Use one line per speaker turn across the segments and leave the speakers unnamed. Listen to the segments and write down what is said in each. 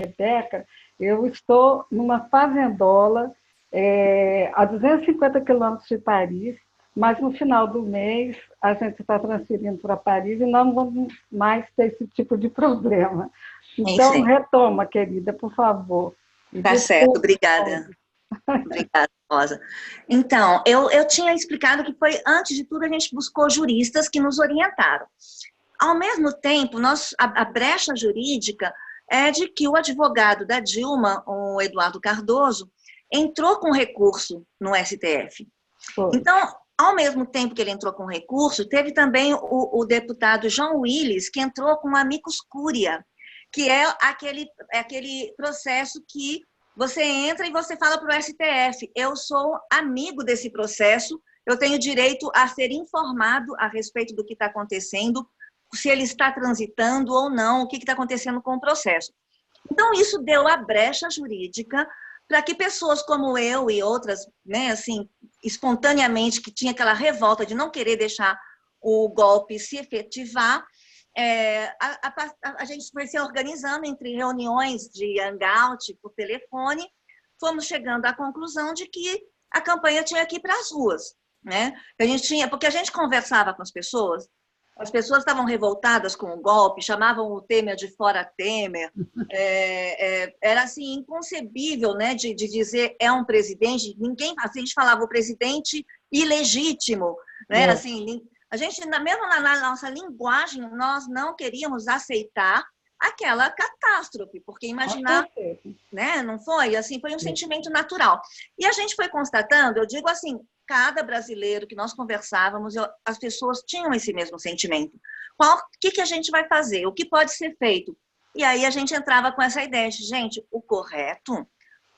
Rebeca, eu estou numa fazendola a 250 quilômetros de Paris, mas no final do mês a gente está transferindo para Paris e não vamos mais ter esse tipo de problema. Então,
Enfim,
retoma, querida, por favor. E
tá certo,
desculpa.
obrigada. Obrigada, Rosa. Então, eu tinha explicado que foi, antes de tudo, a gente buscou juristas que nos orientaram. Ao mesmo tempo, a brecha jurídica é de que o advogado da Dilma, o Eduardo Cardoso, entrou com recurso no STF.
Foi.
Então, ao mesmo tempo que ele entrou com recurso, teve também o deputado João Willis, que entrou com amicus curiae, que é aquele processo que você entra e você fala para o STF, eu sou amigo desse processo, eu tenho direito a ser informado a respeito do que está acontecendo, se ele está transitando ou não, o que está acontecendo com o processo. Então, isso deu a brecha jurídica para que pessoas como eu e outras, né, assim, espontaneamente, que tinha aquela revolta de não querer deixar o golpe se efetivar, a gente foi se organizando entre reuniões de hangout por telefone, fomos chegando à conclusão de que a campanha tinha que ir para as ruas, né? Porque a gente conversava com as pessoas estavam revoltadas com o golpe, chamavam o Temer de fora Temer, era assim inconcebível, né, de dizer é um presidente, ninguém, assim, a gente falava o presidente ilegítimo, né, assim, a gente, mesmo na nossa linguagem, nós não queríamos aceitar aquela catástrofe, porque imaginar, né, não foi? Assim, foi um sentimento natural. E a gente foi constatando, eu digo assim, cada brasileiro que nós conversávamos, as pessoas tinham esse mesmo sentimento. O que a gente vai fazer? O que pode ser feito? E aí a gente entrava com essa ideia de, gente, o correto,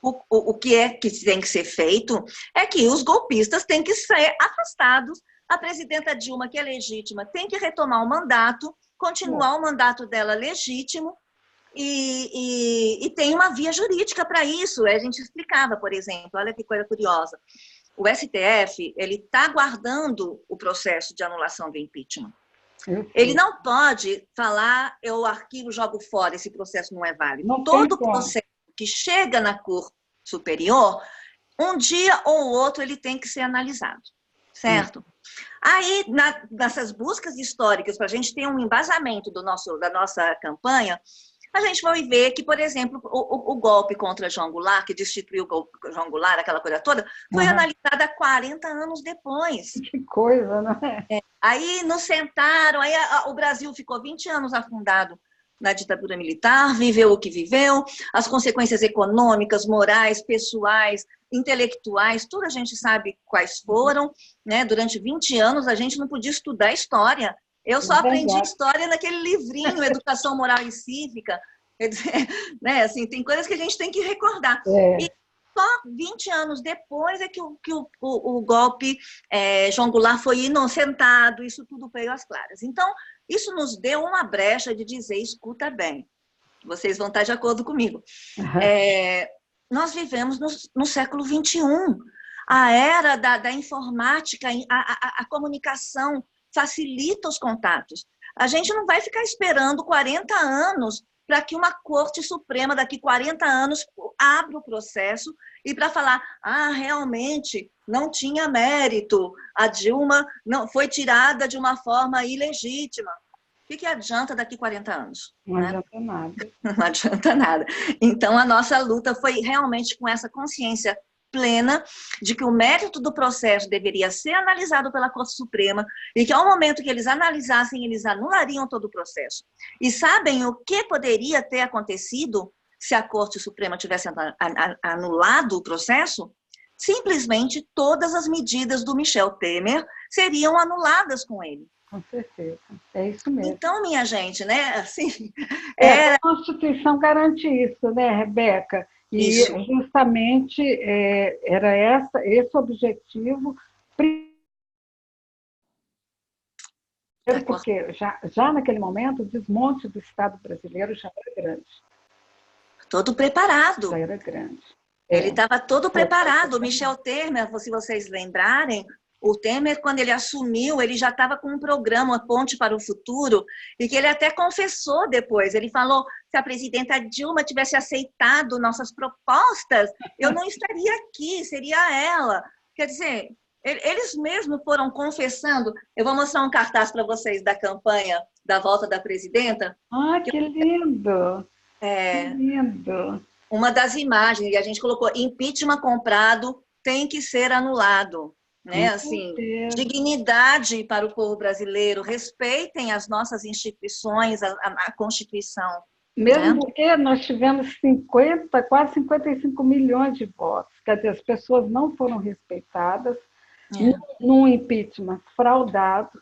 o que é que tem que ser feito é que os golpistas têm que ser afastados. A presidenta Dilma, que é legítima, tem que retomar o mandato, continuar o mandato dela legítimo, e tem uma via jurídica para isso. A gente explicava, por exemplo, olha que coisa curiosa, o STF ele está aguardando o processo de anulação do impeachment. Ele não pode falar, eu arquivo, jogo fora, esse processo não é válido.
Não
Todo processo que chega na Corte Superior, um dia ou outro ele tem que ser analisado, certo? Aí, nessas buscas históricas, para a gente ter um embasamento da nossa campanha, a gente vai ver que, por exemplo, o golpe contra João Goulart, que destituiu o João Goulart, aquela coisa toda, foi analisada 40 anos depois.
Que coisa, né?
Aí nos sentaram, aí o Brasil ficou 20 anos afundado na ditadura militar, viveu o que viveu, as consequências econômicas, morais, pessoais, intelectuais, tudo a gente sabe quais foram, né? Durante 20 anos a gente não podia estudar história. Eu só aprendi história naquele livrinho, Educação Moral e Cívica. Quer dizer, né? Assim, tem coisas que a gente tem que recordar. E só 20 anos depois é que o golpe João Goulart foi inocentado, isso tudo veio às claras. Então, isso nos deu uma brecha de dizer, escuta bem, vocês vão estar de acordo comigo. Nós vivemos no século XXI, a era da informática, a comunicação facilita os contatos. A gente não vai ficar esperando 40 anos para que uma Corte Suprema, daqui 40 anos, abra o processo e para falar, realmente não tinha mérito, a Dilma não foi tirada de uma forma ilegítima. O que adianta daqui 40 anos?
Não adianta nada.
Não adianta nada. Então, a nossa luta foi realmente com essa consciência plena de que o mérito do processo deveria ser analisado pela Corte Suprema e que, ao momento que eles analisassem, eles anulariam todo o processo. E sabem o que poderia ter acontecido se a Corte Suprema tivesse anulado o processo? Simplesmente todas as medidas do Michel Temer seriam anuladas com ele.
Com certeza, é isso mesmo.
Então, minha gente, né, assim...
A Constituição garante isso, né, Rebeca? E justamente era esse objetivo, porque já naquele momento o desmonte do Estado brasileiro já era grande.
Todo preparado.
Já era grande.
Ele estava todo preparado. O Michel Temer, se vocês lembrarem, o Temer, quando ele assumiu, ele já estava com um programa, Ponte para o Futuro, e que ele até confessou depois. Ele falou, se a presidenta Dilma tivesse aceitado nossas propostas, eu não estaria aqui, seria ela. Quer dizer, eles mesmos foram confessando. Eu vou mostrar um cartaz para vocês da campanha da volta da presidenta.
Ah, que lindo! Que
É,
lindo!
uma das imagens, e a gente colocou impeachment comprado tem que ser anulado, né?
Com
Assim,
certeza.
dignidade para o povo brasileiro, respeitem as nossas instituições, a Constituição,
Mesmo
né?
porque nós tivemos 50, quase 55 milhões de votos. Quer dizer, as pessoas não foram respeitadas
É.
num impeachment fraudado,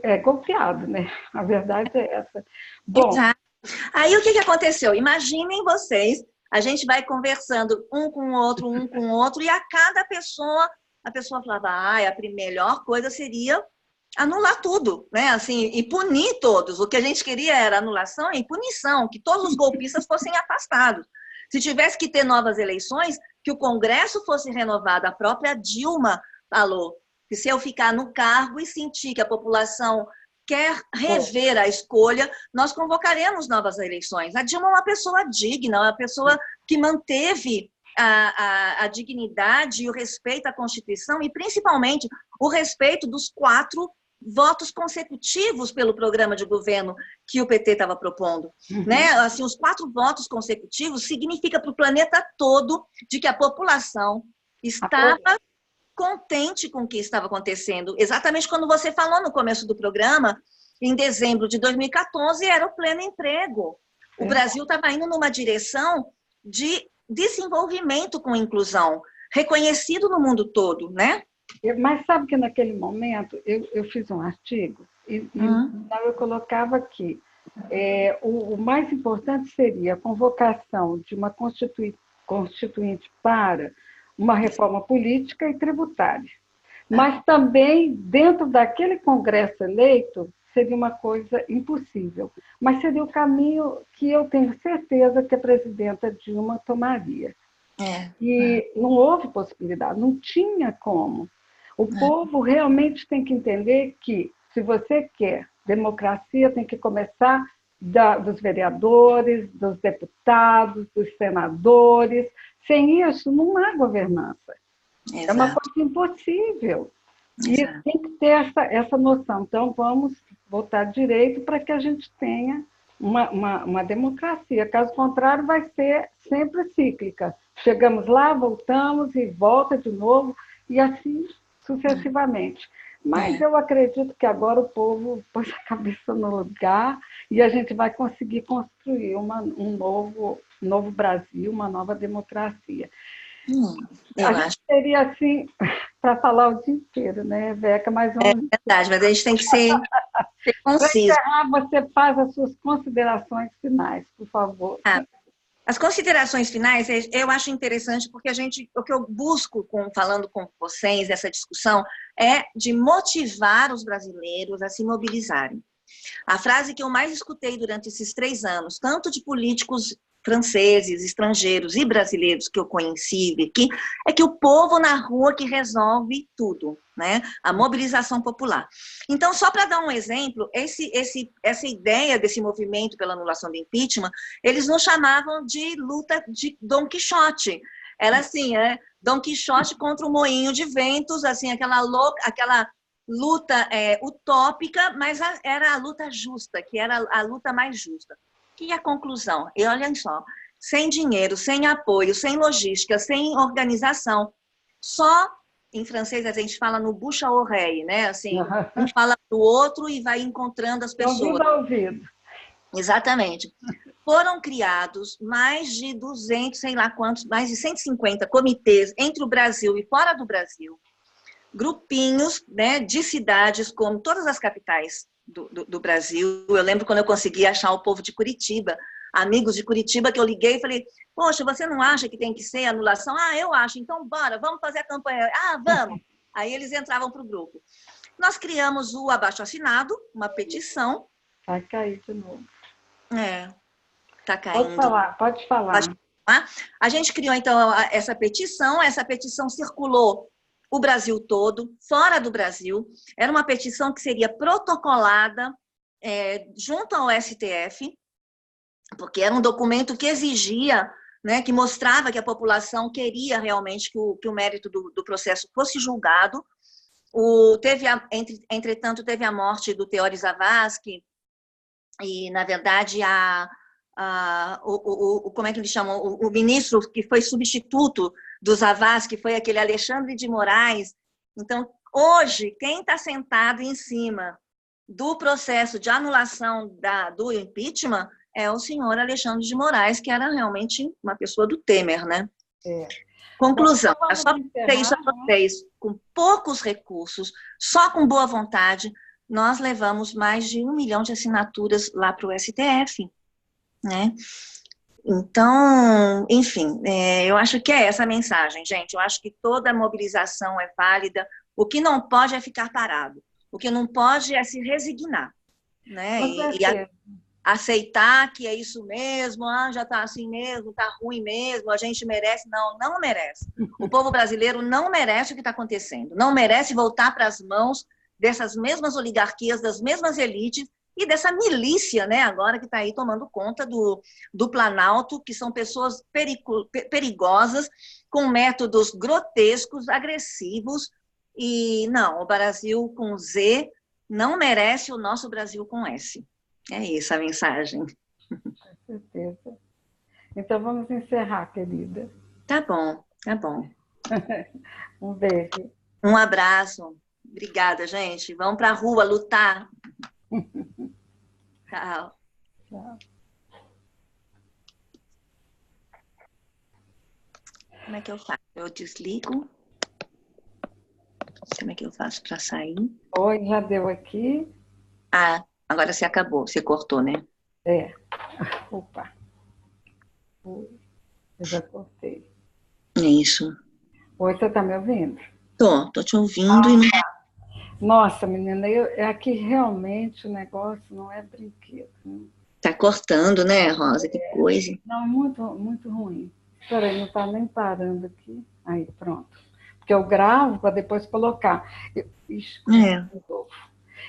É.
golpeado, né? A verdade é essa. Bom,
Exato. Aí o que aconteceu? Imaginem vocês, a gente vai conversando um com o outro, e a cada pessoa, a pessoa falava, a melhor coisa seria anular tudo, né? Assim, e punir todos. O que a gente queria era anulação e punição, que todos os golpistas fossem afastados. Se tivesse que ter novas eleições, que o Congresso fosse renovado. A própria Dilma falou que se eu ficar no cargo e sentir que a população quer rever a escolha, nós convocaremos novas eleições. A Dilma é uma pessoa digna, uma pessoa que manteve a dignidade e o respeito à Constituição e, principalmente, o respeito dos 4 votos consecutivos pelo programa de governo que o PT estava propondo. Né? Assim, os 4 votos consecutivos significa para o planeta todo de que a população estava contente com o que estava acontecendo. Exatamente quando você falou no começo do programa, em dezembro de 2014, era o pleno emprego. O Brasil estava indo numa direção de desenvolvimento com inclusão, reconhecido no mundo todo, né?
Mas sabe que naquele momento eu fiz um artigo e eu colocava que o mais importante seria a convocação de uma constituinte para uma reforma política e tributária. Mas também, dentro daquele Congresso eleito, seria uma coisa impossível. Mas seria o caminho que eu tenho certeza que a presidenta Dilma tomaria. E não houve possibilidade, não tinha como. O povo realmente tem que entender que, se você quer democracia, tem que começar dos vereadores, dos deputados, dos senadores. Sem isso, não há governança. Exato. É uma coisa impossível. Exato. E tem que ter essa noção. Então, vamos votar direito para que a gente tenha uma democracia. Caso contrário, vai ser sempre cíclica. Chegamos lá, voltamos e volta de novo, e assim sucessivamente. Mas eu acredito que agora o povo pôs a cabeça no lugar e a gente vai conseguir construir um novo Brasil, uma nova democracia. A gente teria, assim, para falar o dia inteiro, né, Veca? Mas
vamos... É verdade, mas a gente tem que ser conciso.
Para encerrar, você faz as suas considerações finais, por favor.
As considerações finais, eu acho interessante, porque o que eu busco falando com vocês nessa discussão é de motivar os brasileiros a se mobilizarem. A frase que eu mais escutei durante esses 3 anos, tanto de políticos franceses, estrangeiros e brasileiros que eu conheci aqui, é que o povo na rua que resolve tudo, né? A mobilização popular. Então, só para dar um exemplo, essa ideia desse movimento pela anulação do impeachment, eles nos chamavam de luta de Dom Quixote. Era assim, Dom Quixote contra o moinho de ventos, assim, aquela luta utópica, mas era a luta justa, que era a luta mais justa. E a conclusão? E olhem só, sem dinheiro, sem apoio, sem logística, sem organização, só, em francês a gente fala no bouche à oreille, né? Assim, um fala do outro e vai encontrando as pessoas.
Ouvido a ouvido.
Exatamente. Foram criados mais de 200, sei lá quantos, mais de 150 comitês entre o Brasil e fora do Brasil, grupinhos, né, de cidades como todas as capitais do Brasil. Eu lembro quando eu consegui achar o povo de Curitiba, amigos de Curitiba, que eu liguei e falei, poxa, você não acha que tem que ser anulação? Eu acho, então bora, vamos fazer a campanha. Vamos. Aí eles entravam para o grupo. Nós criamos o abaixo-assinado, uma petição.
Vai cair de novo.
Tá caindo.
Pode falar.
A gente criou, então, essa petição circulou o Brasil todo, fora do Brasil. Era uma petição que seria protocolada junto ao STF, porque era um documento que exigia, né, que mostrava que a população queria realmente que o mérito do processo fosse julgado. Entretanto, teve a morte do Teori Zavascki, e, na verdade, como é que eles chamam? O ministro que foi substituto do Zavascki foi aquele Alexandre de Moraes. Então, hoje, quem está sentado em cima do processo de anulação do impeachment é o senhor Alexandre de Moraes, que era realmente uma pessoa do Temer, né? Conclusão, é só vocês, com poucos recursos, só com boa vontade, nós levamos mais de 1 milhão de assinaturas lá para o STF, né? Então, enfim, eu acho que é essa a mensagem, gente. Eu acho que toda mobilização é válida. O que não pode é ficar parado. O que não pode é se resignar, né? E aceitar que é isso mesmo, já está assim mesmo, está ruim mesmo, a gente merece. Não, não merece. O povo brasileiro não merece o que está acontecendo. Não merece voltar para as mãos dessas mesmas oligarquias, das mesmas elites, e dessa milícia, né, agora que está aí tomando conta do Planalto, que são pessoas perigosas, com métodos grotescos, agressivos, e não, o Brasil com Z não merece o nosso Brasil com S. É isso a mensagem.
Com certeza. Então vamos encerrar, querida.
Tá bom, tá bom.
Um beijo.
Um abraço. Obrigada, gente. Vamos para a rua lutar. Tchau.
Tchau.
Como é que eu faço? Eu desligo? Como é que eu faço para sair?
Oi, já deu aqui?
Agora você acabou, você cortou, né?
Opa. Oi. Eu já cortei.
É isso.
Oi, você está me ouvindo?
Tô te ouvindo e não...
Nossa, menina, aqui realmente o negócio não é brinquedo. Né?
Tá cortando, né, Rosa? Que coisa.
Não, muito, muito ruim. Espera aí, não está nem parando aqui. Aí, pronto. Porque eu gravo para depois colocar.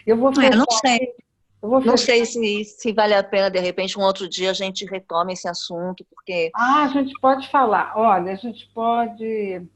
Eu vou fechar.
Não sei. Não sei se vale a pena, de repente, um outro dia a gente retome esse assunto, porque...
a gente pode falar. Olha, a gente pode